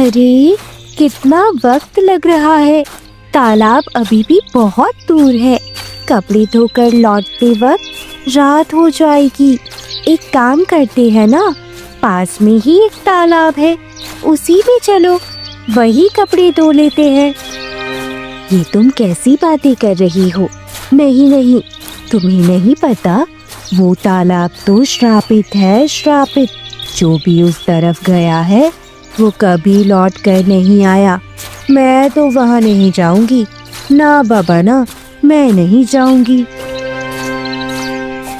अरे कितना वक्त लग रहा है, तालाब अभी भी बहुत दूर है। कपड़े धोकर लौटते वक्त रात हो जाएगी। एक काम करते हैं ना, पास में ही एक तालाब है, उसी में चलो, वही कपड़े धो लेते हैं। ये तुम कैसी बातें कर रही हो? नहीं नहीं, तुम्हें नहीं पता, वो तालाब तो श्रापित है, श्रापित। जो भी उस तरफ गया है वो कभी लौट कर नहीं आया। मैं तो वहाँ नहीं जाऊंगी। ना बाबा ना, मैं नहीं जाऊंगी।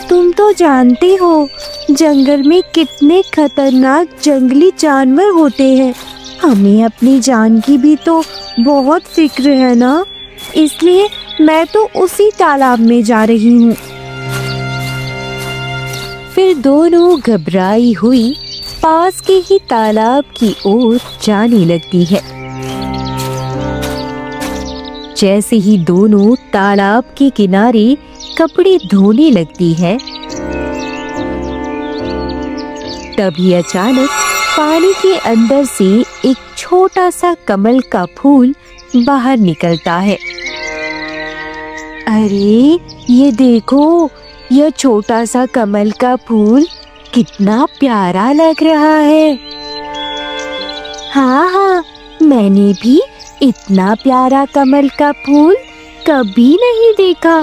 तुम तो जानते हो जंगल में कितने खतरनाक जंगली जानवर होते हैं। हमें अपनी जान की भी तो बहुत फिक्र है ना, इसलिए मैं तो उसी तालाब में जा रही हूँ। फिर दोनों घबराई हुई पास के ही तालाब की ओर जाने लगती है। जैसे ही दोनों तालाब के किनारे कपड़े धोने लगती है, तभी अचानक पानी के अंदर से एक छोटा सा कमल का फूल बाहर निकलता है। अरे ये देखो, यह छोटा सा कमल का फूल कितना प्यारा लग रहा है। हाँ हाँ, मैंने भी इतना प्यारा कमल का फूल कभी नहीं देखा।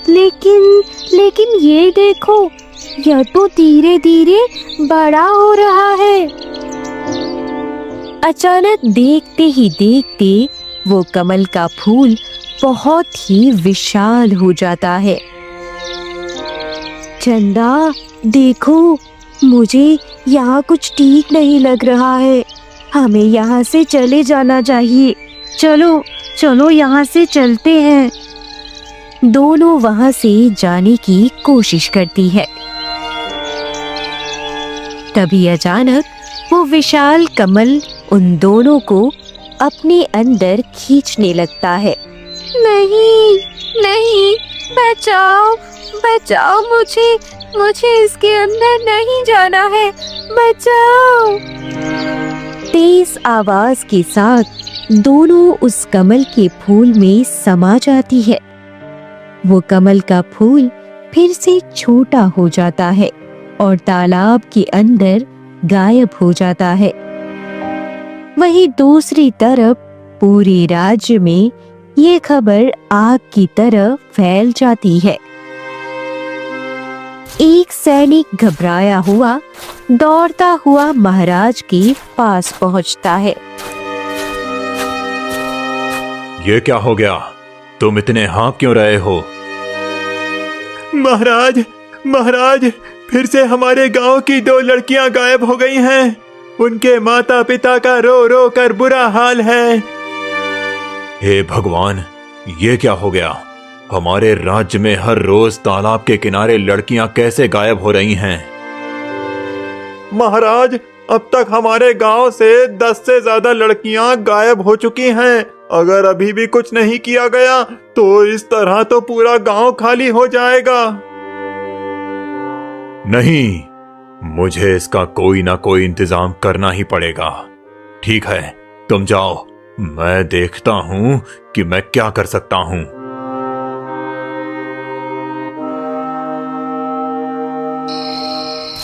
लेकिन ये देखो, यह तो धीरे धीरे बड़ा हो रहा है। अचानक देखते ही देखते वो कमल का फूल बहुत ही विशाल हो जाता है। चंदा देखो, मुझे यहाँ कुछ ठीक नहीं लग रहा है। हमें यहाँ से चले जाना चाहिए। चलो चलो, यहाँ से चलते हैं। दोनों वहाँ से जाने की कोशिश करती है। तभी अचानक वो विशाल कमल उन दोनों को अपने अंदर खींचने लगता है। नहीं नहीं, बचाओ बचाओ, मुझे इसके अंदर नहीं जाना है, बचाओ। तेज आवाज के साथ दोनों उस कमल के फूल में समा जाती है। वो कमल का फूल फिर से छोटा हो जाता है और तालाब के अंदर गायब हो जाता है। वहीं दूसरी तरफ पूरे राज्य में ये खबर आग की तरह फैल जाती है। एक सैनिक घबराया हुआ दौड़ता हुआ महाराज के पास पहुंचता है। ये क्या हो गया? तुम इतने हाँफ क्यों रहे हो? महाराज, फिर से हमारे गांव की 2 लड़कियां गायब हो गई हैं। उनके माता पिता का रो रो कर बुरा हाल है। हे भगवान, ये क्या हो गया? हमारे राज्य में हर रोज तालाब के किनारे लड़कियां कैसे गायब हो रही हैं? महाराज, अब तक हमारे गांव से 10 से ज्यादा लड़कियां गायब हो चुकी हैं। अगर अभी भी कुछ नहीं किया गया तो इस तरह तो पूरा गांव खाली हो जाएगा। नहीं, मुझे इसका कोई ना कोई इंतजाम करना ही पड़ेगा। ठीक है, तुम जाओ, मैं देखता हूं कि मैं क्या कर सकता हूं।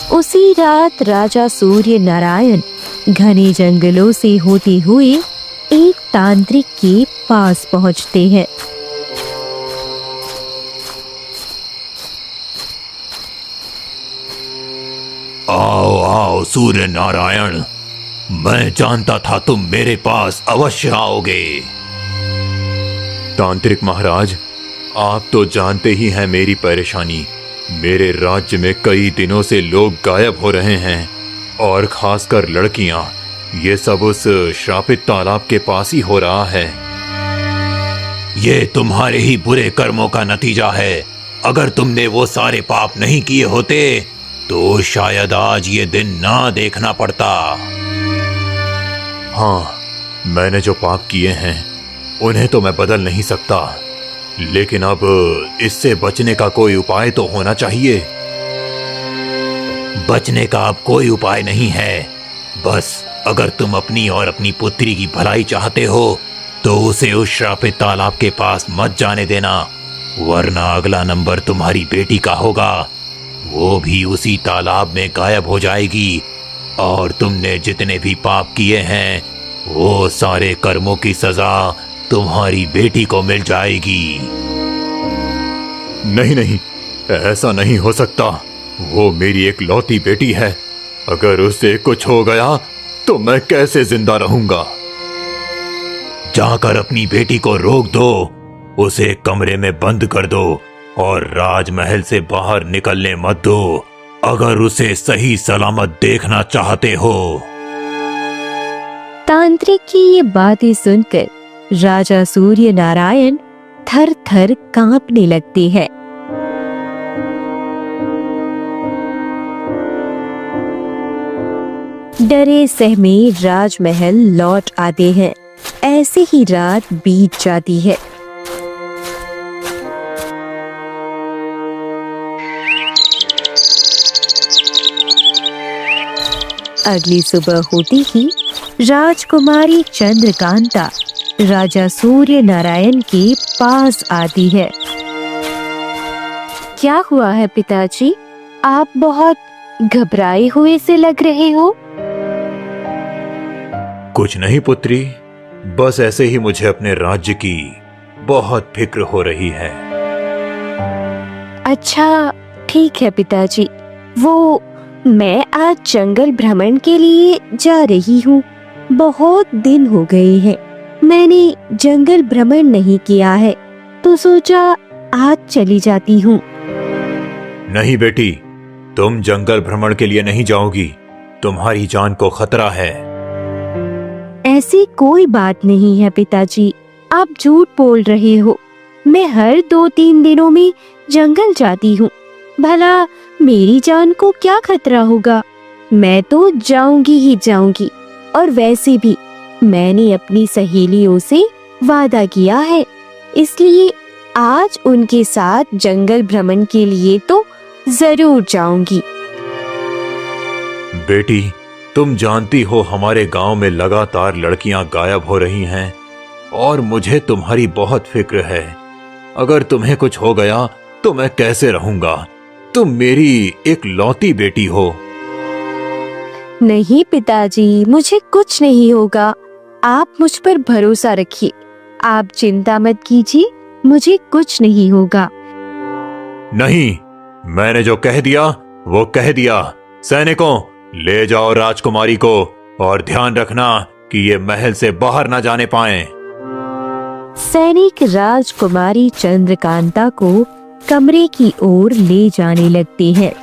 उसी रात राजा सूर्य नारायण घने जंगलों से होते हुए एक तांत्रिक के पास पहुंचते हैं। आओ आओ सूर्य नारायण, मैं जानता था तुम मेरे पास अवश्य आओगे। तांत्रिक महाराज, आप तो जानते ही हैं मेरी परेशानी। मेरे राज्य में कई दिनों से लोग गायब हो रहे हैं और खासकर लड़कियां। ये सब उस श्रापित तालाब के पास ही हो रहा है। ये तुम्हारे ही बुरे कर्मों का नतीजा है। अगर तुमने वो सारे पाप नहीं किए होते तो शायद आज ये दिन ना देखना पड़ता। हाँ, मैंने जो पाप किए हैं उन्हें तो मैं बदल नहीं सकता, लेकिन अब इससे बचने का कोई उपाय तो होना चाहिए। बचने का अब कोई उपाय नहीं है, बस अगर तुम अपनी और अपनी पुत्री की भलाई चाहते हो तो उसे उस श्रापित तालाब के पास मत जाने देना, वरना अगला नंबर तुम्हारी बेटी का होगा। वो भी उसी तालाब में गायब हो जाएगी और तुमने जितने भी पाप किए हैं वो सारे कर्मों की सजा तुम्हारी बेटी को मिल जाएगी। नहीं नहीं, ऐसा नहीं हो सकता। वो मेरी एकलौती बेटी है। अगर उसे कुछ हो गया तो मैं कैसे जिंदा रहूंगा? जाकर अपनी बेटी को रोक दो, उसे कमरे में बंद कर दो और राजमहल से बाहर निकलने मत दो, अगर उसे सही सलामत देखना चाहते हो। तांत्रिक की ये बातें सुनकर राजा सूर्य नारायण थर थर कांपने लगते हैं। डरे सहमे राजमहल लौट आते हैं। ऐसे ही रात बीत जाती है। अगली सुबह होती ही राजकुमारी चंद्रकांता राजा सूर्य नारायण के पास आती है। क्या हुआ है पिताजी? आप बहुत घबराए हुए से लग रहे हो। कुछ नहीं पुत्री, बस ऐसे ही मुझे अपने राज्य की बहुत फिक्र हो रही है। अच्छा ठीक है पिताजी, वो मैं आज जंगल भ्रमण के लिए जा रही हूँ। बहुत दिन हो गए हैं मैंने जंगल भ्रमण नहीं किया है, तो सोचा आज चली जाती हूँ। नहीं बेटी, तुम जंगल भ्रमण के लिए नहीं जाओगी, तुम्हारी जान को खतरा है। ऐसी कोई बात नहीं है पिताजी, आप झूठ बोल रहे हो। मैं हर 2-3 दिनों में जंगल जाती हूँ। भला मेरी जान को क्या खतरा होगा? मैं तो जाऊंगी ही जाऊंगी। और वैसे भी मैंने अपनी सहेलियों से वादा किया है, इसलिए आज उनके साथ जंगल भ्रमण के लिए तो जरूर जाऊंगी। बेटी, तुम जानती हो हमारे गांव में लगातार लड़कियां गायब हो रही हैं और मुझे तुम्हारी बहुत फिक्र है। अगर तुम्हें कुछ हो गया तो मैं कैसे रहूंगा? तुम मेरी एक लौती बेटी हो। नहीं पिताजी, मुझे कुछ नहीं होगा। आप मुझ पर भरोसा रखिए। आप चिंता मत कीजिए, मुझे कुछ नहीं होगा। नहीं, मैंने जो कह दिया वो कह दिया। सैनिकों, ले जाओ राजकुमारी को और ध्यान रखना कि ये महल से बाहर ना जाने पाएं। सैनिक राजकुमारी चंद्रकांता को कमरे की ओर ले जाने लगते हैं।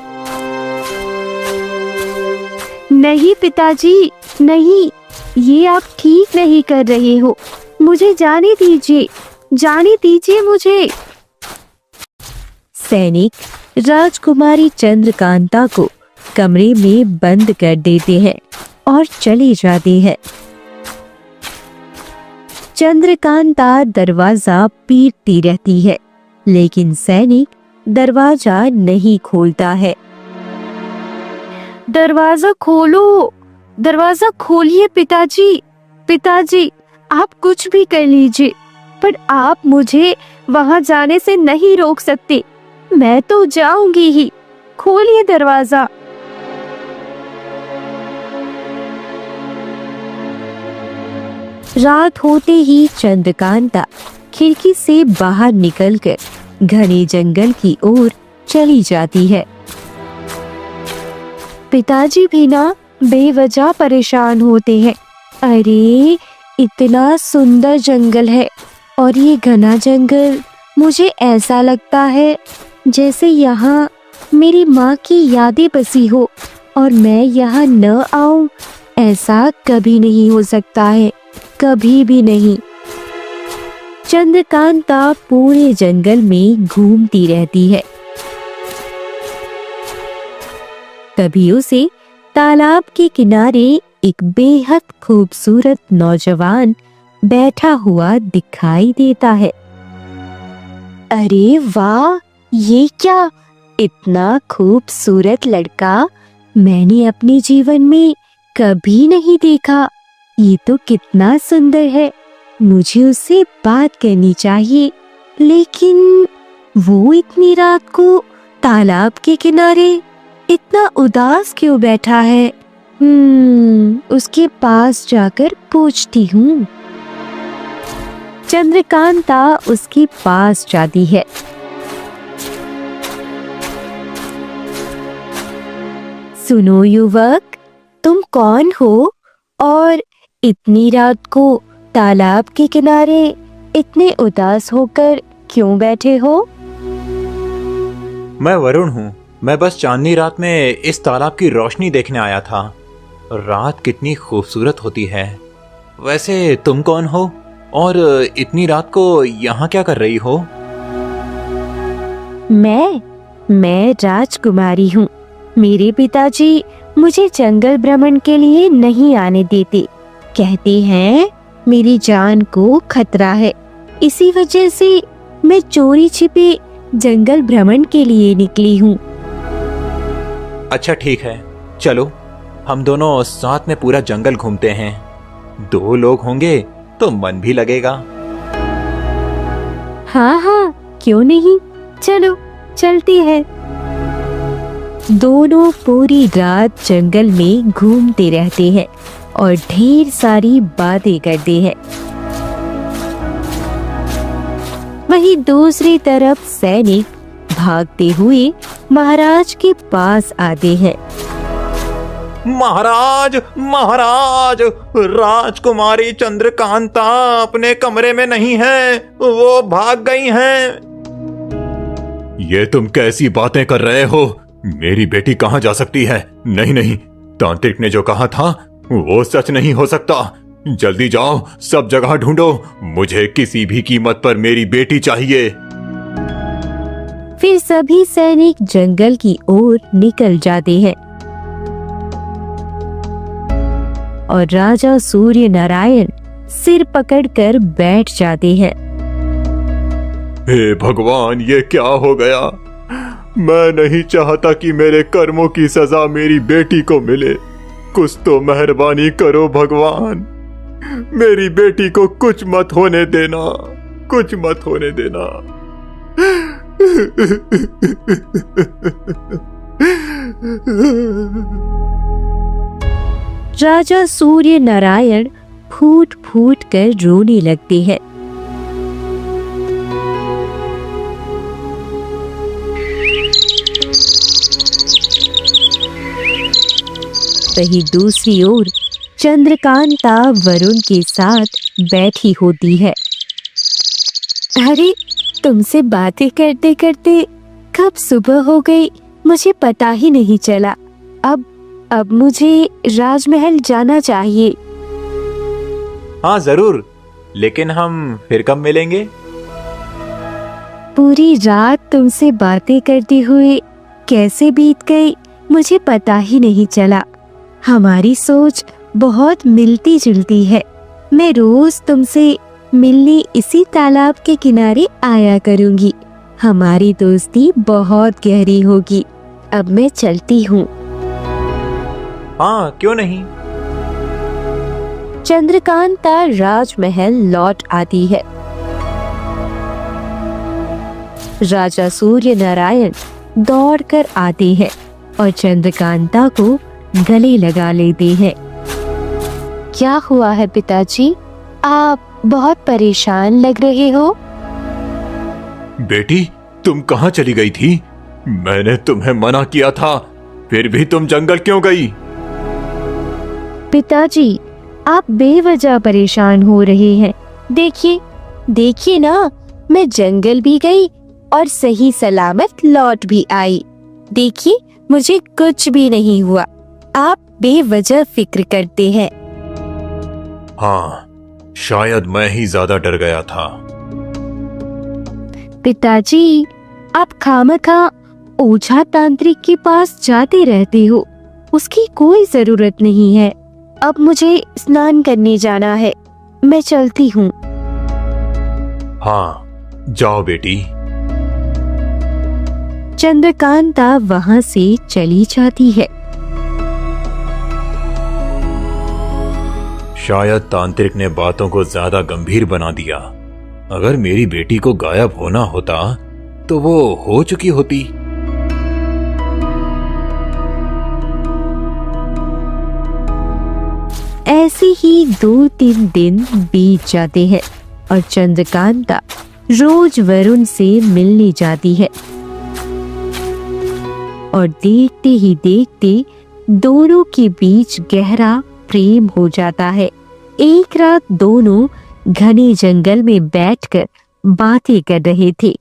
नहीं पिताजी, नहीं, ये आप ठीक नहीं कर रहे हो। मुझे जाने दीजिए मुझे। सैनिक राजकुमारी चंद्रकांता को कमरे में बंद कर देते हैं और चले जाते हैं। चंद्रकांता दरवाजा पीटती रहती है, लेकिन सैनिक दरवाजा नहीं खोलता है। दरवाजा खोलो, दरवाजा खोलिए पिताजी, आप कुछ भी कर लीजिए, पर आप मुझे वहां जाने से नहीं रोक सकते। मैं तो जाऊंगी ही, खोलिए दरवाजा। रात होते ही चंद्रकांता खिड़की से बाहर निकलकर घने जंगल की ओर चली जाती है। पिताजी भी ना बेवजह परेशान होते हैं। अरे इतना सुंदर जंगल है और ये घना जंगल, मुझे ऐसा लगता है जैसे यहाँ मेरी माँ की यादें बसी हो और मैं यहाँ न आऊं, ऐसा कभी नहीं हो सकता है, कभी भी नहीं। चंद्रकांता पूरे जंगल में घूमती रहती है। तभी उसे तालाब के किनारे एक बेहद खूबसूरत नौजवान बैठा हुआ दिखाई देता है। अरे वाह, ये क्या, इतना खूबसूरत लड़का मैंने अपने जीवन में कभी नहीं देखा। ये तो कितना सुंदर है, मुझे उससे बात करनी चाहिए। लेकिन वो इतनी रात को तालाब के किनारे इतना उदास क्यों बैठा है? उसके पास जाकर पूछती हूँ। चंद्रकांता उसके पास जाती है। सुनो युवक, तुम कौन हो और इतनी रात को तालाब के किनारे इतने उदास होकर क्यों बैठे हो? मैं वरुण हूँ। मैं बस चांदनी रात में इस तालाब की रोशनी देखने आया था। रात कितनी खूबसूरत होती है। वैसे तुम कौन हो और इतनी रात को यहाँ क्या कर रही हो? मैं राजकुमारी हूँ। मेरे पिताजी मुझे जंगल भ्रमण के लिए नहीं आने देते। कहते हैं मेरी जान को खतरा है। इसी वजह से मैं चोरी छिपे जंगल भ्रमण के लिए निकली हूँ। अच्छा ठीक है, चलो हम दोनों साथ में पूरा जंगल घूमते हैं। 2 लोग होंगे तो मन भी लगेगा। हाँ, क्यों नहीं, चलो चलते हैं। दोनों पूरी रात जंगल में घूमते रहते हैं और ढेर सारी बातें करते हैं। वहीं दूसरी तरफ सैनिक भागते हुए महाराज के पास आते हैं। महाराज, महाराज, राजकुमारी चंद्रकांता अपने कमरे में नहीं है, वो भाग गई हैं। ये तुम कैसी बातें कर रहे हो? मेरी बेटी कहाँ जा सकती है? नहीं, तांत्रिक ने जो कहा था वो सच नहीं हो सकता। जल्दी जाओ, सब जगह ढूंढो, मुझे किसी भी कीमत पर मेरी बेटी चाहिए। फिर सभी सैनिक जंगल की ओर निकल जाते हैं और राजा सूर्य नारायण सिर पकड़कर बैठ जाते हैं। हे भगवान, ये क्या हो गया? मैं नहीं चाहता कि मेरे कर्मों की सजा मेरी बेटी को मिले। कुछ तो मेहरबानी करो भगवान, मेरी बेटी को कुछ मत होने देना, कुछ मत होने देना। राजा सूर्य नारायण फूट फूट कर रोने लगते हैं। वहीं दूसरी ओर चंद्रकांता वरुण के साथ बैठी होती है। अरे, तुमसे बातें करते करते कब सुबह हो गई मुझे पता ही नहीं चला। अब मुझे राजमहल जाना चाहिए। हाँ जरूर, लेकिन हम फिर कब मिलेंगे? पूरी रात तुमसे बातें करते हुए कैसे बीत गई मुझे पता ही नहीं चला। हमारी सोच बहुत मिलती जुलती है। मैं रोज तुमसे मिलने इसी तालाब के किनारे आया करूंगी। हमारी दोस्ती बहुत गहरी होगी। अब मैं चलती हूँ। हाँ, क्यों नहीं। चंद्रकांता राजमहल लौट आती है। राजा सूर्य नारायण दौड़कर आते हैं और चंद्रकांता को गले लगा लेते हैं। क्या हुआ है पिताजी? आप बहुत परेशान लग रहे हो। बेटी, तुम कहाँ चली गई थी? मैंने तुम्हें मना किया था, फिर भी तुम जंगल क्यों गई? पिताजी, आप बेवजह परेशान हो रहे हैं। देखिए ना, मैं जंगल भी गई और सही सलामत लौट भी आई। देखिए, मुझे कुछ भी नहीं हुआ। आप बेवजह फिक्र करते हैं। हाँ, शायद मैं ही ज्यादा डर गया था। पिताजी, आप खामखा ओझा तांत्रिक के पास जाते रहते हो। उसकी कोई जरूरत नहीं है। अब मुझे स्नान करने जाना है। मैं चलती हूँ। हाँ, जाओ बेटी। चंद्रकांता वहाँ से चली जाती है। शायद तांत्रिक ने बातों को ज्यादा गंभीर बना दिया। अगर मेरी बेटी को गायब होना होता तो वो हो चुकी होती। ऐसे ही 2-3 दिन बीत जाते हैं और चंद्रकांता रोज वरुण से मिलने जाती है और देखते ही देखते दोनों के बीच गहरा प्रेम हो जाता है। एक रात दोनों घने जंगल में बैठकर बातें कर रहे थे।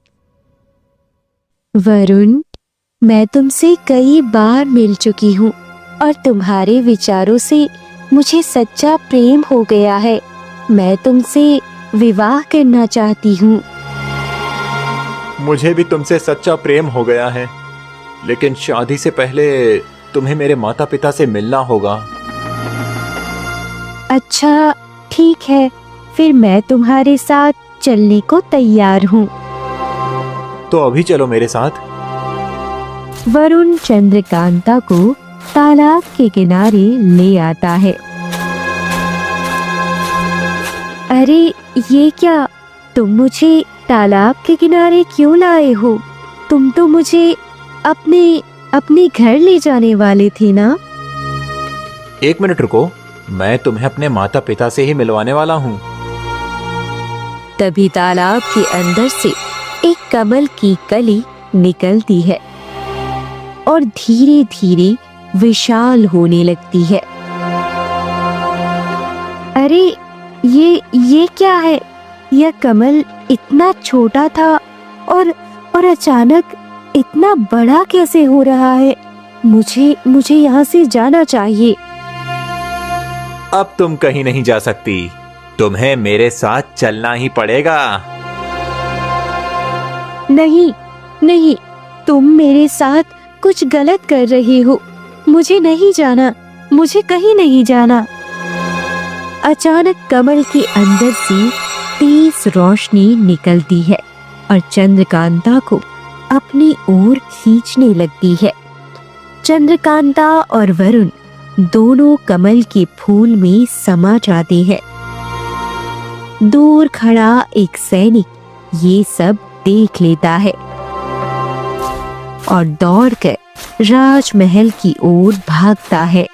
वरुण, मैं तुमसे कई बार मिल चुकी हूँ और तुम्हारे विचारों से मुझे सच्चा प्रेम हो गया है। मैं तुमसे विवाह करना चाहती हूँ। मुझे भी तुमसे सच्चा प्रेम हो गया है, लेकिन शादी से पहले तुम्हें मेरे माता पिता से मिलना होगा। अच्छा ठीक है, फिर मैं तुम्हारे साथ चलने को तैयार हूँ। तो अभी चलो मेरे साथ। वरुण चंद्रकांता को तालाब के किनारे ले आता है। अरे ये क्या, तुम मुझे तालाब के किनारे क्यों लाए हो? तुम तो मुझे अपने घर ले जाने वाले थे ना? एक मिनट रुको, मैं तुम्हें अपने माता पिता से ही मिलवाने वाला हूँ। तभी तालाब के अंदर से एक कमल की कली निकलती है और धीरे धीरे विशाल होने लगती है। अरे ये क्या है? यह कमल इतना छोटा था और अचानक इतना बड़ा कैसे हो रहा है? मुझे यहाँ से जाना चाहिए। अब तुम कहीं नहीं जा सकती, तुम्हें मेरे साथ चलना ही पड़ेगा। नहीं, तुम मेरे साथ कुछ गलत कर रहे हो। मुझे नहीं जाना, मुझे कहीं नहीं जाना। अचानक कमल के अंदर से तेज रोशनी निकलती है और चंद्रकांता को अपनी ओर खींचने लगती है। चंद्रकांता और वरुण दोनों कमल के फूल में समा जाते हैं। दूर खड़ा एक सैनिक ये सब देख लेता है और दौड़कर राजमहल की ओर भागता है।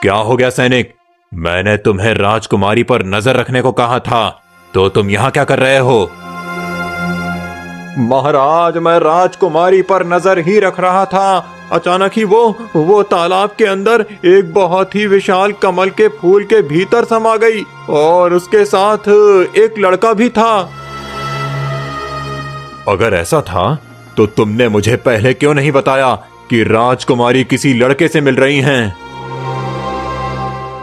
क्या हो गया सैनिक? मैंने तुम्हें राजकुमारी पर नजर रखने को कहा था, तो तुम यहाँ क्या कर रहे हो? महाराज, मैं राजकुमारी पर नजर ही रख रहा था। अचानक ही वो तालाब के अंदर एक बहुत ही विशाल कमल के फूल के भीतर समा गई और उसके साथ एक लड़का भी था। अगर ऐसा था तो तुमने मुझे पहले क्यों नहीं बताया कि राजकुमारी किसी लड़के से मिल रही हैं?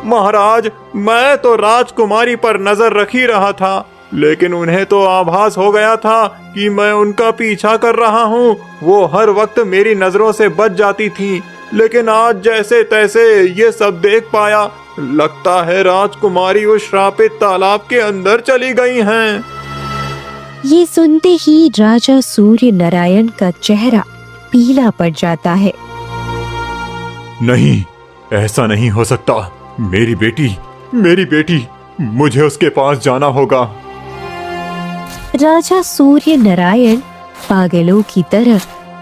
महाराज, मैं तो राजकुमारी पर नजर रख ही रहा था, लेकिन उन्हें तो आभास हो गया था कि मैं उनका पीछा कर रहा हूँ। वो हर वक्त मेरी नजरों से बच जाती थी, लेकिन आज जैसे तैसे ये सब देख पाया। लगता है राजकुमारी उस श्रापित तालाब के अंदर चली गई हैं। ये सुनते ही राजा सूर्य नारायण का चेहरा पीला पड़ जाता है। नहीं, ऐसा नहीं हो सकता। मेरी बेटी, मुझे उसके पास जाना होगा। राजा सूर्य नारायण पागलों की तरह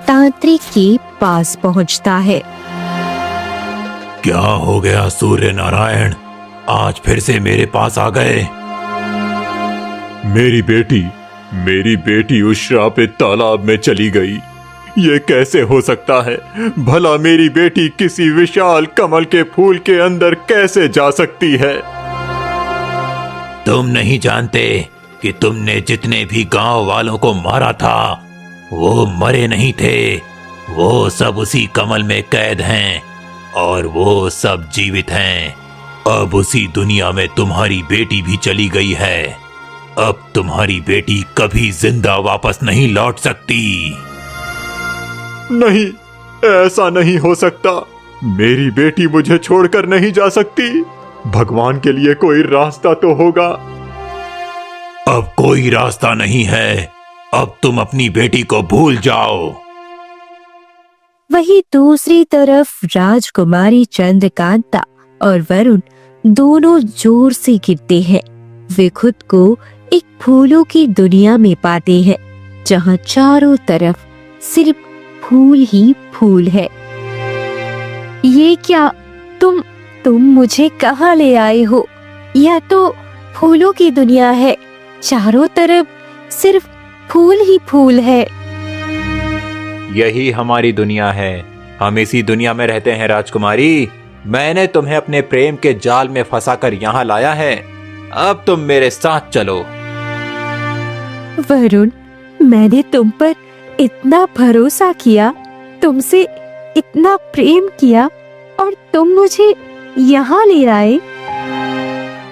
तांत्रिक के पास पहुंचता है। क्या हो गया सूर्य नारायण? आज फिर से मेरे पास आ गए। मेरी बेटी उस श्रापित तालाब में चली गई। ये कैसे हो सकता है? भला मेरी बेटी किसी विशाल कमल के फूल के अंदर कैसे जा सकती है? तुम नहीं जानते कि तुमने जितने भी गांव वालों को मारा था वो मरे नहीं थे। वो सब उसी कमल में कैद हैं और वो सब जीवित हैं। अब उसी दुनिया में तुम्हारी बेटी भी चली गई है। अब तुम्हारी बेटी कभी जिंदा वापस नहीं लौट सकती। नहीं, ऐसा नहीं हो सकता। मेरी बेटी मुझे छोड़कर नहीं जा सकती। भगवान के लिए कोई रास्ता तो होगा। अब कोई रास्ता नहीं है। अब तुम अपनी बेटी को भूल जाओ। वहीं दूसरी तरफ राजकुमारी चंद्रकांता और वरुण दोनों जोर से गिरते हैं। वे खुद को एक फूलों की दुनिया में पाते हैं जहाँ चारों तरफ सिर्फ फूल ही फूल है। ये क्या, तुम मुझे कहाँ ले आए हो? यह तो फूलों की दुनिया है, चारों तरफ सिर्फ फूल ही फूल है। यही हमारी दुनिया है, हम इसी दुनिया में रहते हैं राजकुमारी। मैंने तुम्हें अपने प्रेम के जाल में फंसाकर यहाँ लाया है, अब तुम मेरे साथ चलो। वरुण, मैंने तुम पर इतना भरोसा किया, तुमसे इतना प्रेम किया और तुम मुझे यहाँ ले आए।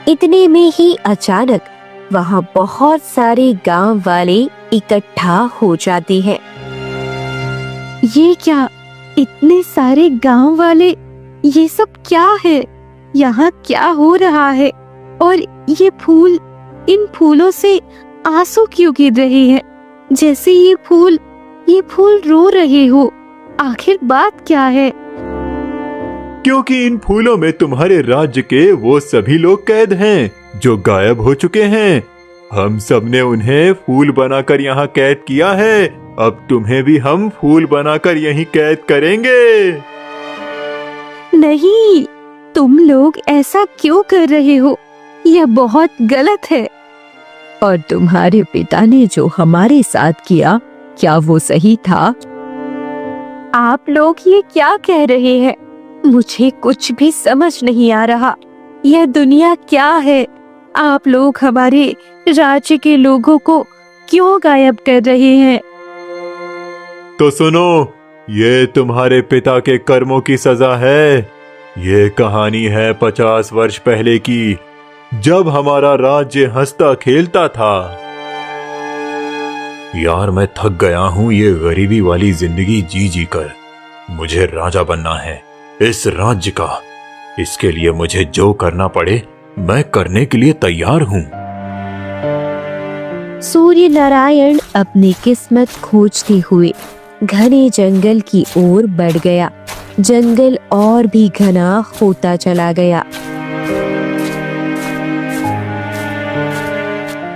इतने में ही अचानक वहाँ बहुत सारे गांव वाले इकट्ठा हो जाते हैं। ये क्या, इतने सारे गांव वाले, ये सब क्या है? यहाँ क्या हो रहा है? और ये फूल, इन फूलों से आंसू क्यों गिर रहे हैं? जैसे ये फूल रो रहे हो। आखिर बात क्या है? क्योंकि इन फूलों में तुम्हारे राज्य के वो सभी लोग कैद हैं जो गायब हो चुके हैं। हम सब ने उन्हें फूल बनाकर यहाँ कैद किया है, अब तुम्हें भी हम फूल बनाकर यहीं कैद करेंगे। नहीं, तुम लोग ऐसा क्यों कर रहे हो? यह बहुत गलत है। और तुम्हारे पिता ने जो हमारे साथ किया, क्या वो सही था? आप लोग ये क्या कह रहे हैं? मुझे कुछ भी समझ नहीं आ रहा। यह दुनिया क्या है? आप लोग हमारे राज्य के लोगों को क्यों गायब कर रहे हैं? तो सुनो, ये तुम्हारे पिता के कर्मों की सजा है। ये कहानी है 50 वर्ष पहले की, जब हमारा राज्य हंसता खेलता था। यार, मैं थक गया हूँ ये गरीबी वाली जिंदगी जी जी कर। मुझे राजा बनना है इस राज्य का। इसके लिए मुझे जो करना पड़े मैं करने के लिए तैयार हूँ। सूर्य नारायण अपनी किस्मत खोजते हुए घने जंगल की ओर बढ़ गया। जंगल और भी घना होता चला गया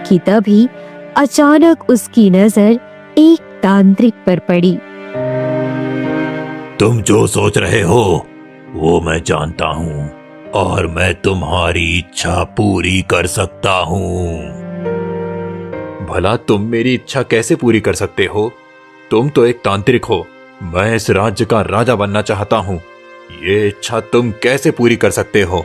कि तभी अचानक उसकी नजर एक तांत्रिक पर पड़ी। तुम जो सोच रहे हो वो मैं जानता हूँ और मैं तुम्हारी इच्छा पूरी कर सकता हूँ। भला तुम मेरी इच्छा कैसे पूरी कर सकते हो? तुम तो एक तांत्रिक हो। मैं इस राज्य का राजा बनना चाहता हूँ। ये इच्छा तुम कैसे पूरी कर सकते हो?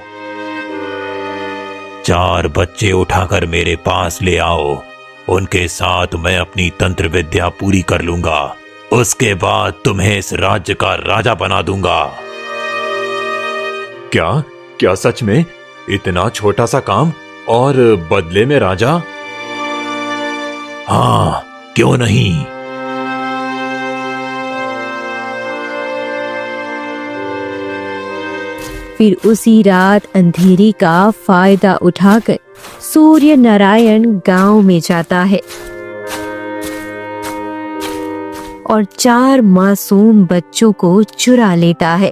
4 बच्चे उठाकर मेरे पास ले आओ। उनके साथ मैं अपनी तंत्र विद्या पूरी कर लूंगा। उसके बाद तुम्हें इस राज्य का राजा बना दूंगा। क्या सच में? इतना छोटा सा काम और बदले में राजा? हाँ, क्यों नहीं। फिर उसी रात अंधेरे का फायदा उठाकर सूर्य नारायण गांव में जाता है और 4 मासूम बच्चों को चुरा लेता है।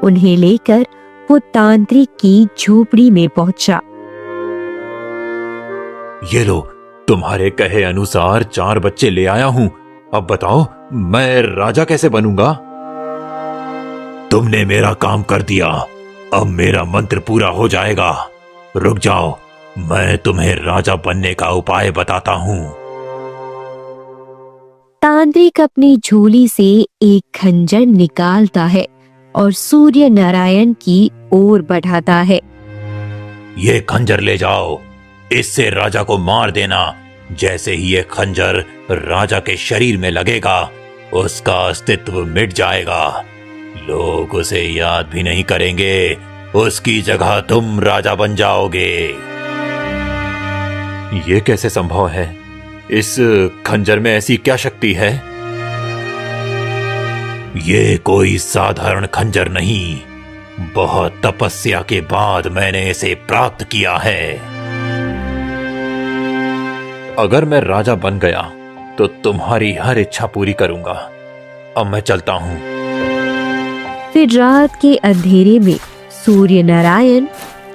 उन्हें लेकर वो तांत्रिक की झोपड़ी में पहुंचा। ये लो, तुम्हारे कहे अनुसार 4 बच्चे ले आया हूँ। अब बताओ मैं राजा कैसे बनूंगा? तुमने मेरा काम कर दिया, अब मेरा मंत्र पूरा हो जाएगा। रुक जाओ, मैं तुम्हें राजा बनने का उपाय बताता हूँ। तांत्रिक अपनी झोली से एक खंजर निकालता है और सूर्य नारायण की ओर बढ़ाता है। ये खंजर ले जाओ, इससे राजा को मार देना। जैसे ही ये खंजर राजा के शरीर में लगेगा, उसका अस्तित्व मिट जाएगा। लोग उसे याद भी नहीं करेंगे। उसकी जगह तुम राजा बन जाओगे। ये कैसे संभव है? इस खंजर में ऐसी क्या शक्ति है? ये कोई साधारण खंजर नहीं, बहुत तपस्या के बाद मैंने इसे प्राप्त किया है। अगर मैं राजा बन गया तो तुम्हारी हर इच्छा पूरी करूंगा। अब मैं चलता हूँ। फिर रात के अंधेरे में सूर्य नारायण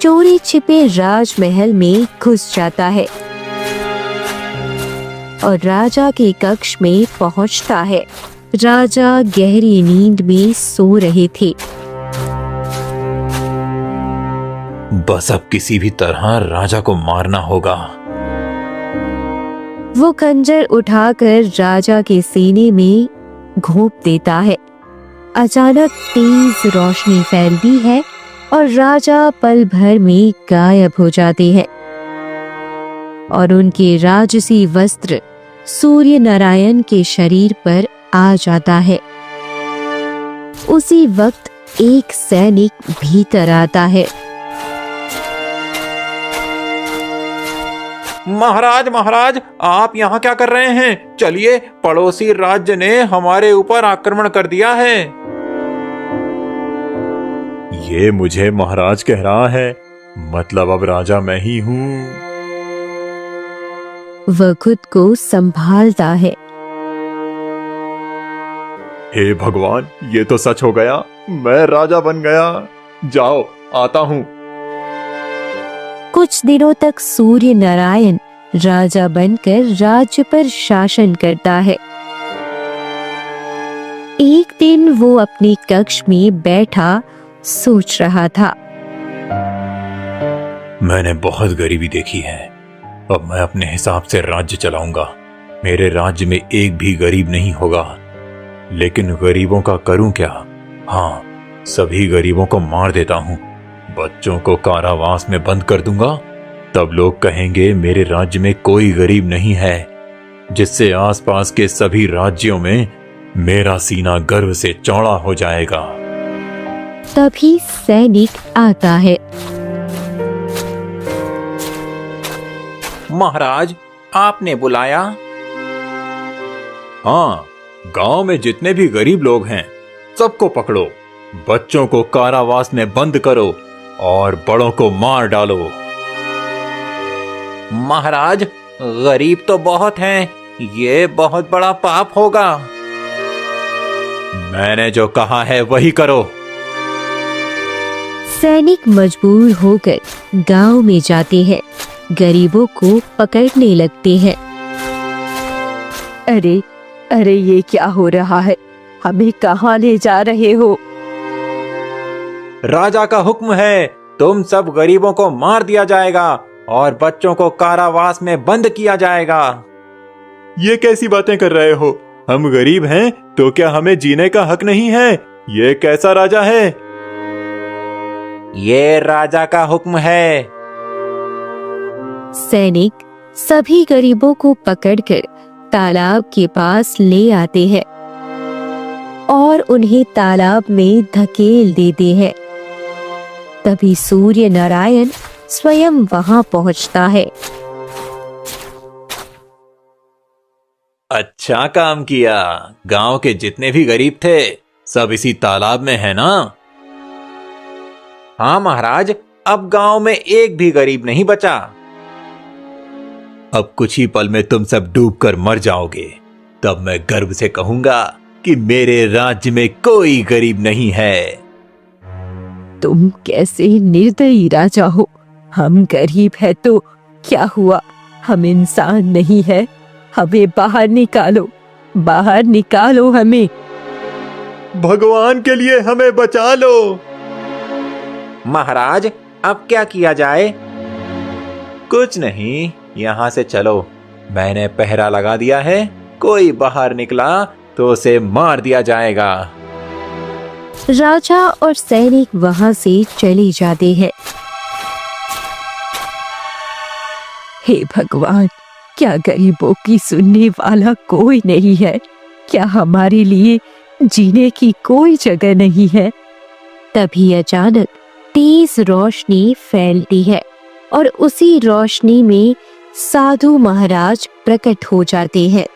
चोरी छिपे राजमहल में घुस जाता है और राजा के कक्ष में पहुंचता है। राजा गहरी नींद में सो रहे थे। बस अब किसी भी तरह राजा को मारना होगा। वो खंजर उठाकर राजा के सीने में घोंप देता है। अचानक तेज रोशनी फैलती है और राजा पल भर में गायब हो जाते हैं और उनके राजसी वस्त्र सूर्य नारायण के शरीर पर आ जाता है। उसी वक्त एक सैनिक भीतर आता है। महाराज महाराज, आप यहाँ क्या कर रहे हैं? चलिए, पड़ोसी राज्य ने हमारे ऊपर आक्रमण कर दिया है। ये मुझे महाराज कह रहा है, मतलब अब राजा मैं ही हूँ। वह खुद को संभालता है। हे भगवान, ये तो सच हो गया, मैं राजा बन गया। जाओ, आता हूँ। कुछ दिनों तक सूर्य नारायण राजा बनकर राज्य पर शासन करता है। एक दिन वो अपने कक्ष में बैठा सोच रहा था। मैंने बहुत गरीबी देखी है। अब मैं अपने हिसाब से राज्य चलाऊंगा। मेरे राज्य में एक भी गरीब नहीं होगा। लेकिन गरीबों का करूं क्या? हाँ, सभी गरीबों को मार देता हूं। बच्चों को कारावास में बंद कर दूंगा। तब लोग कहेंगे मेरे राज्य में कोई गरीब नहीं है, जिससे आसपास के सभी राज्यों में मेरा सीना गर्व से चौड़ा हो जाएगा। तभी सैनिक आता है। महाराज, आपने बुलाया? हाँ, गांव में जितने भी गरीब लोग हैं सबको पकड़ो, बच्चों को कारावास में बंद करो और बड़ों को मार डालो। महाराज, गरीब तो बहुत हैं, ये बहुत बड़ा पाप होगा। मैंने जो कहा है वही करो। सैनिक मजबूर होकर गांव में जाते हैं, गरीबों को पकड़ने लगते हैं। अरे अरे, ये क्या हो रहा है? हमें कहाँ ले जा रहे हो? राजा का हुक्म है, तुम सब गरीबों को मार दिया जाएगा और बच्चों को कारावास में बंद किया जाएगा। ये कैसी बातें कर रहे हो? हम गरीब हैं तो क्या हमें जीने का हक नहीं है? ये कैसा राजा है? ये राजा का हुक्म है। सैनिक सभी गरीबों को पकड़कर तालाब के पास ले आते हैं और उन्हें तालाब में धकेल देते हैं। तभी सूर्य नारायण स्वयं वहां पहुंचता है। अच्छा काम किया। गांव के जितने भी गरीब थे सब इसी तालाब में है ना? हाँ महाराज, अब गांव में एक भी गरीब नहीं बचा। अब कुछ ही पल में तुम सब डूबकर मर जाओगे। तब मैं गर्व से कहूंगा कि मेरे राज्य में कोई गरीब नहीं है। तुम कैसे निर्दयी राजा हो? हम गरीब है तो क्या हुआ? हम इंसान नहीं है। हमें बाहर निकालो, बाहर निकालो हमें। भगवान के लिए हमें बचा लो। महाराज, अब क्या किया जाए? कुछ नहीं, यहाँ से चलो। मैंने पहरा लगा दिया है। कोई बाहर निकला तो उसे मार दिया जाएगा। राजा और सैनिक वहां से चले जाते हैं। हे भगवान, क्या गरीबों की सुनने वाला कोई नहीं है? क्या हमारे लिए जीने की कोई जगह नहीं है? तभी अचानक तेज रोशनी फैलती है और उसी रोशनी में साधु महाराज प्रकट हो जाते हैं।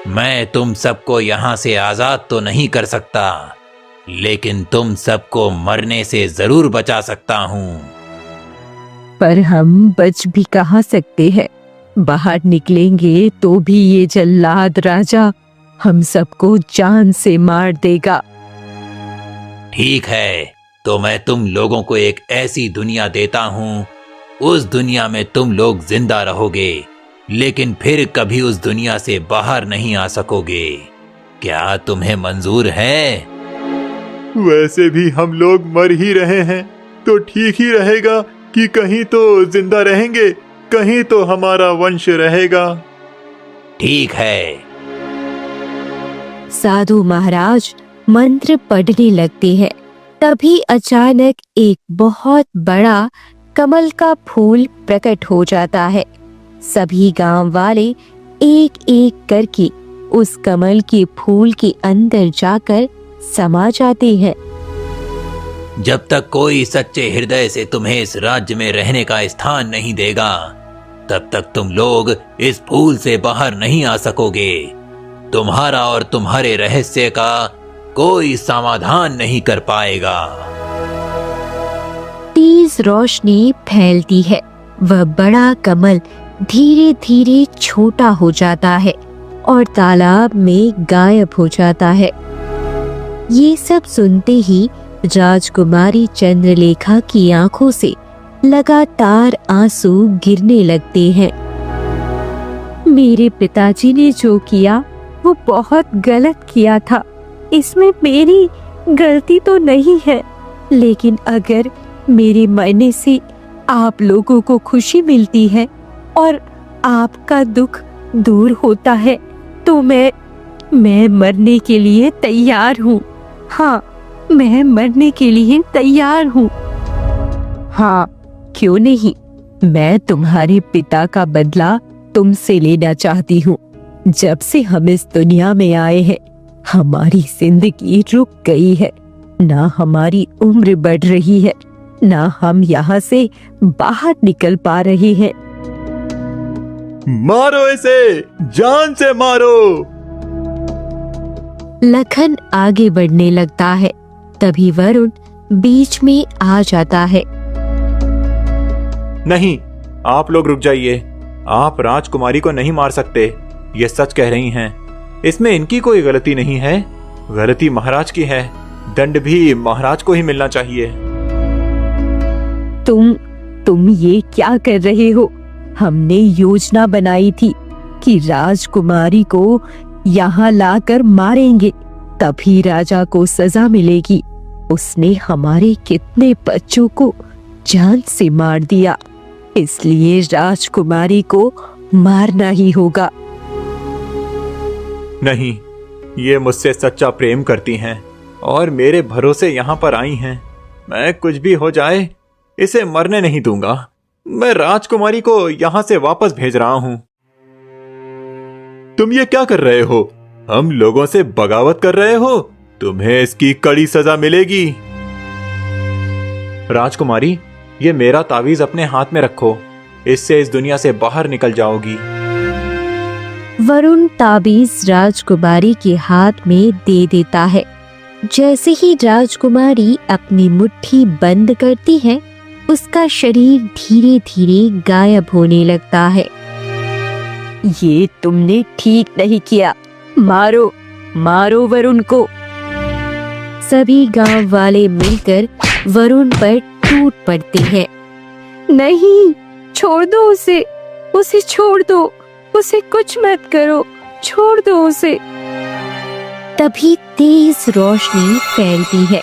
मैं तुम सबको यहाँ से आजाद तो नहीं कर सकता, लेकिन तुम सबको मरने से जरूर बचा सकता हूँ। पर हम बच भी कहाँ सकते हैं? बाहर निकलेंगे तो भी ये जल्लाद राजा हम सबको जान से मार देगा। ठीक है, तो मैं तुम लोगों को एक ऐसी दुनिया देता हूँ, उस दुनिया में तुम लोग जिंदा रहोगे, लेकिन फिर कभी उस दुनिया से बाहर नहीं आ सकोगे। क्या तुम्हें मंजूर है? वैसे भी हम लोग मर ही रहे हैं, तो ठीक ही रहेगा कि कहीं तो जिंदा रहेंगे, कहीं तो हमारा वंश रहेगा। ठीक है। साधु महाराज मंत्र पढ़ने लगते हैं। तभी अचानक एक बहुत बड़ा कमल का फूल प्रकट हो जाता है। सभी गांव वाले एक एक करके उस कमल के फूल के अंदर जाकर समा जाते हैं। जब तक कोई सच्चे हृदय से तुम्हें इस राज्य में रहने का स्थान नहीं देगा, तब तक तुम लोग इस फूल से बाहर नहीं आ सकोगे। तुम्हारा और तुम्हारे रहस्य का कोई समाधान नहीं कर पाएगा। तेज रोशनी फैलती है। वह बड़ा कमल धीरे धीरे छोटा हो जाता है और तालाब में गायब हो जाता है। ये सब सुनते ही राजकुमारी चंद्रलेखा की आंखों से लगातार आंसू गिरने लगते हैं। मेरे पिताजी ने जो किया वो बहुत गलत किया था। इसमें मेरी गलती तो नहीं है, लेकिन अगर मेरे मरने से आप लोगों को खुशी मिलती है और आपका दुख दूर होता है, तो मैं मरने के लिए तैयार हूँ। हाँ, मैं मरने के लिए तैयार हूँ। हाँ, क्यों नहीं? मैं तुम्हारे पिता का बदला तुमसे लेना चाहती हूँ। जब से हम इस दुनिया में आए हैं, हमारी जिंदगी रुक गई है। ना हमारी उम्र बढ़ रही है, ना हम यहाँ से बाहर निकल पा रहे हैं। मारो इसे, जान से मारो। लखन आगे बढ़ने लगता है। तभी वरुण बीच में आ जाता है। नहीं, आप लोग रुक जाइए। आप राजकुमारी को नहीं मार सकते। ये सच कह रही हैं। इसमें इनकी कोई गलती नहीं है। गलती महाराज की है। दंड भी महाराज को ही मिलना चाहिए। तुम ये क्या कर रहे हो? हमने योजना बनाई थी कि राजकुमारी को यहाँ लाकर मारेंगे, तभी राजा को सजा मिलेगी। उसने हमारे कितने बच्चों को जान से मार दिया, इसलिए राजकुमारी को मारना ही होगा। नहीं, ये मुझसे सच्चा प्रेम करती हैं और मेरे भरोसे यहाँ पर आई हैं। मैं कुछ भी हो जाए इसे मरने नहीं दूंगा। मैं राजकुमारी को यहाँ से वापस भेज रहा हूँ। तुम ये क्या कर रहे हो? हम लोगों से बगावत कर रहे हो? तुम्हें इसकी कड़ी सजा मिलेगी। राजकुमारी, ये मेरा तावीज अपने हाथ में रखो। इससे इस दुनिया से बाहर निकल जाओगी। वरुण ताबीज राजकुमारी के हाथ में दे देता है। जैसे ही राजकुमारी अपनी मुट्ठी बंद करती है, उसका शरीर धीरे धीरे गायब होने लगता है। ये तुमने ठीक नहीं किया। मारो, मारो वरुण को। सभी गांव वाले मिलकर वरुण पर टूट पड़ते हैं। नहीं, छोड़ दो उसे, उसे छोड़ दो, उसे कुछ मत करो, छोड़ दो उसे। तभी तेज रोशनी फैलती है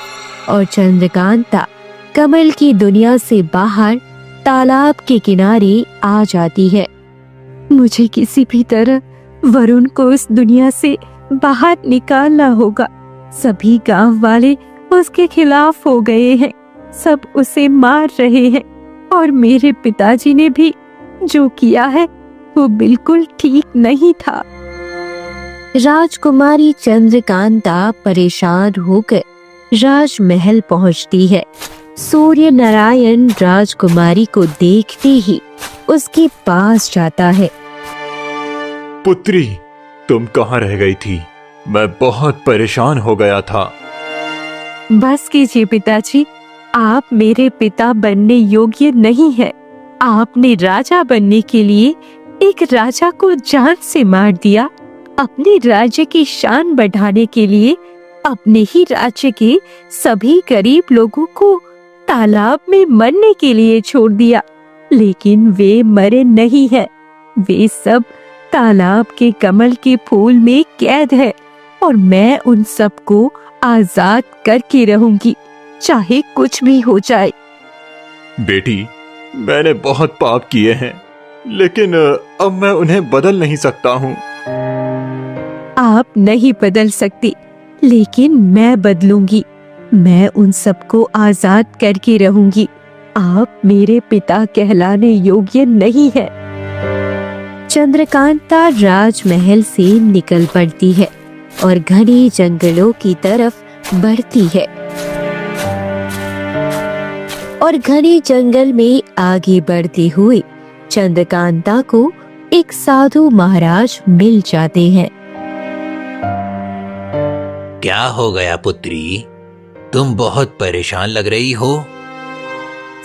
और चंद्रकांता कमल की दुनिया से बाहर तालाब के किनारे आ जाती है। मुझे किसी भी तरह वरुण को इस दुनिया से बाहर निकालना होगा। सभी गांव वाले उसके खिलाफ हो गए हैं, सब उसे मार रहे हैं और मेरे पिताजी ने भी जो किया है वो बिल्कुल ठीक नहीं था। राजकुमारी चंद्रकांता परेशान होकर राजमहल पहुंचती है। सूर्य नारायण राजकुमारी को देखते ही उसके पास जाता है। पुत्री, तुम कहाँ रह गई थी? मैं बहुत परेशान हो गया था। बस कीजिए पिताजी, आप मेरे पिता बनने योग्य नहीं है। आपने राजा बनने के लिए एक राजा को जान से मार दिया। अपने राज्य की शान बढ़ाने के लिए अपने ही राज्य के सभी गरीब लोगों को तालाब में मरने के लिए छोड़ दिया, लेकिन वे मरे नहीं हैं। वे सब तालाब के कमल के फूल में कैद है और मैं उन सबको आजाद करके रहूंगी, चाहे कुछ भी हो जाए। बेटी, मैंने बहुत पाप किए हैं, लेकिन अब मैं उन्हें बदल नहीं सकता हूँ। आप नहीं बदल सकती, लेकिन मैं बदलूंगी। मैं उन सबको आजाद करके रहूंगी। आप मेरे पिता कहलाने योग्य नहीं है। चंद्रकांता राजमहल से निकल पड़ती है और घने जंगलों की तरफ बढ़ती है। और घने जंगल में आगे बढ़ते हुए चंद्रकांता को एक साधु महाराज मिल जाते हैं। क्या हो गया पुत्री? तुम बहुत परेशान लग रही हो।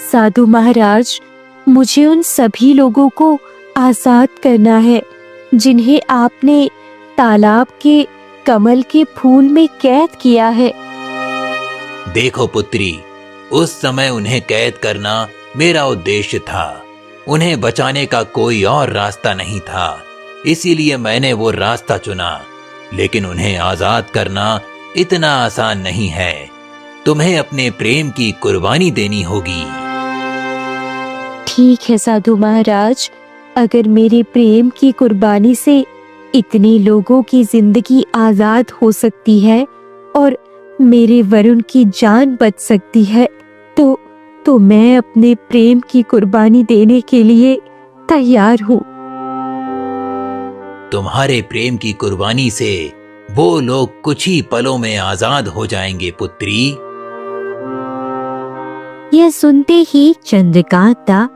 साधु महाराज, मुझे उन सभी लोगों को आजाद करना है जिन्हें आपने तालाब के कमल के फूल में कैद किया है। देखो पुत्री, उस समय उन्हें कैद करना मेरा उद्देश्य था। उन्हें बचाने का कोई और रास्ता नहीं था, इसीलिए मैंने वो रास्ता चुना। लेकिन उन्हें आजाद करना इतना आसान नहीं है। तुम्हें अपने प्रेम की कुर्बानी देनी होगी। ठीक है साधु महाराज, अगर मेरे प्रेम की कुर्बानी से इतने लोगों की जिंदगी आजाद हो सकती है और मेरे वरुण की जान बच सकती है, तो मैं अपने प्रेम की कुर्बानी देने के लिए तैयार हूँ। तुम्हारे प्रेम की कुर्बानी से वो लोग कुछ ही पलों में आजाद हो जाएंगे पुत्री। यह सुनते ही चंद्रकांता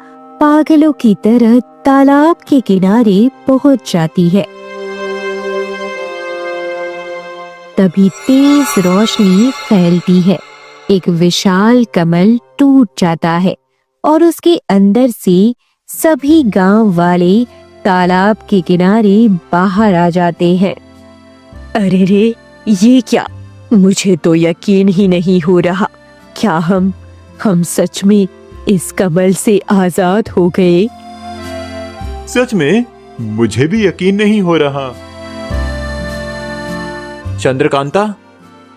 पागलों की तरह तालाब के किनारे पहुंच जाती है। तभी तेज रोशनी फैलती है। एक विशाल कमल टूट जाता है और उसके अंदर से सभी गांव वाले तालाब के किनारे बाहर आ जाते हैं। अरे रे, ये क्या? मुझे तो यकीन ही नहीं हो रहा। क्या हम सच में इस कमल से आजाद हो गए? सच में मुझे भी यकीन नहीं हो रहा। चंद्रकांता,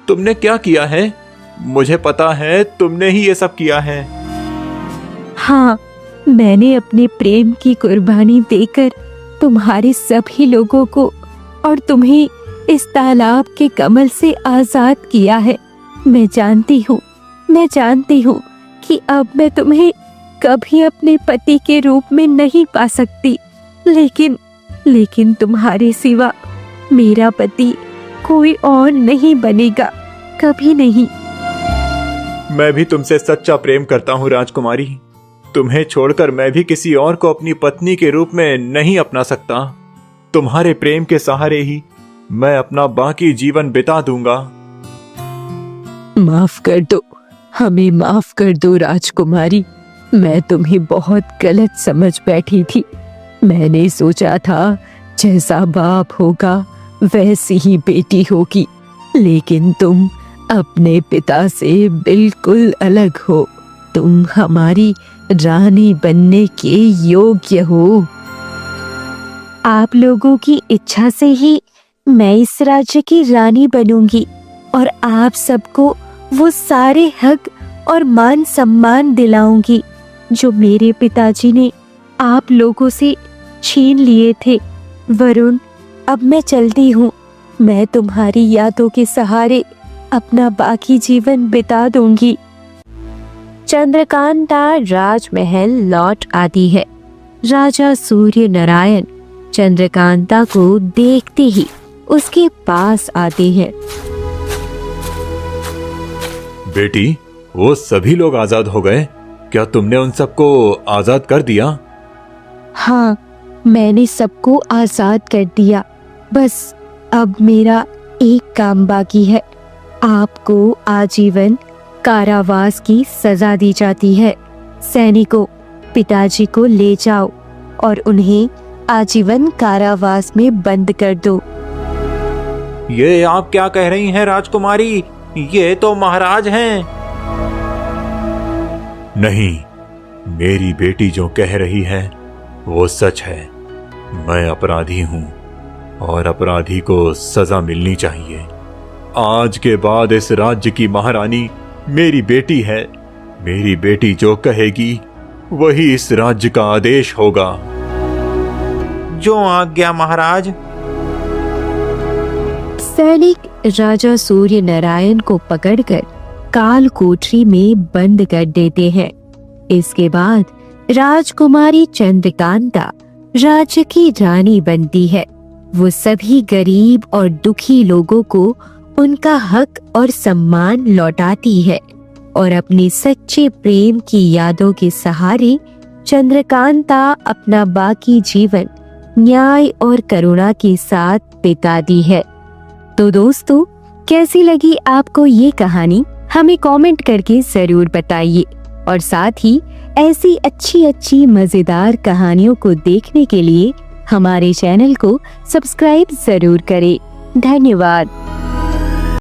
तुमने क्या किया है? मुझे पता है तुमने ही ये सब किया है। हाँ, मैंने अपने प्रेम की कुर्बानी देकर तुम्हारे सभी लोगों को और तुम्हें इस तालाब के कमल से आजाद किया है। मैं जानती हूँ कि अब मैं तुम्हें कभी अपने पति के रूप में नहीं पा सकती, लेकिन तुम्हारे सिवा मेरा पति कोई और नहीं बनेगा, कभी नहीं। मैं भी तुमसे सच्चा प्रेम करता हूँ राजकुमारी। तुम्हें छोड़कर मैं भी किसी और को अपनी पत्नी के रूप में नहीं अपना सकता। तुम्हारे प्रेम के सहारे ही मैं अपना बाकी जीवन बिता दूंगा। माफ कर दो, हमें माफ कर दो राजकुमारी। मैं तुम्हें बहुत गलत समझ बैठी थी। मैंने सोचा था जैसा बाप होगा वैसी ही बेटी होगी, लेकिन तुम अपने पिता से बिल्कुल अलग हो। तुम हमारी रानी बनने के योग्य हो। आप लोगों की इच्छा से ही मैं इस राज्य की रानी बनूंगी और आप सबको वो सारे हक और मान सम्मान दिलाऊंगी जो मेरे पिताजी ने आप लोगों से छीन लिए थे। वरुण, अब मैं चलती हूँ। मैं तुम्हारी यादों के सहारे अपना बाकी जीवन बिता दूंगी। चंद्रकांता राजमहल लौट आती है। राजा सूर्य नारायण चंद्रकांता को देखते ही उसके पास आते हैं। बेटी, वो सभी लोग आजाद हो गए? क्या तुमने उन सबको आजाद कर दिया? हाँ, मैंने सबको आजाद कर दिया। बस अब मेरा एक काम बाकी है। आपको आजीवन कारावास की सजा दी जाती है। सैनिकों, पिताजी को ले जाओ और उन्हें आजीवन कारावास में बंद कर दो। ये आप क्या कह रही हैं राजकुमारी? ये तो महाराज हैं। नहीं, मेरी बेटी जो कह रही है वो सच है। मैं अपराधी हूं और अपराधी को सजा मिलनी चाहिए। आज के बाद इस राज्य की महारानी मेरी बेटी है। मेरी बेटी जो कहेगी वही इस राज्य का आदेश होगा। जो आज्ञा महाराज। सैनिक राजा सूर्य नारायण को पकड़कर काल कोठरी में बंद कर देते हैं। इसके बाद राजकुमारी चंद्रकांता राज्य की रानी बनती है। वो सभी गरीब और दुखी लोगों को उनका हक और सम्मान लौटाती है और अपने सच्चे प्रेम की यादों के सहारे चंद्रकांता अपना बाकी जीवन न्याय और करुणा के साथ बिताती है। तो दोस्तों, कैसी लगी आपको ये कहानी? हमें कमेंट करके जरूर बताइए और साथ ही ऐसी अच्छी मजेदार कहानियों को देखने के लिए हमारे चैनल को सब्सक्राइब जरूर करें। धन्यवाद।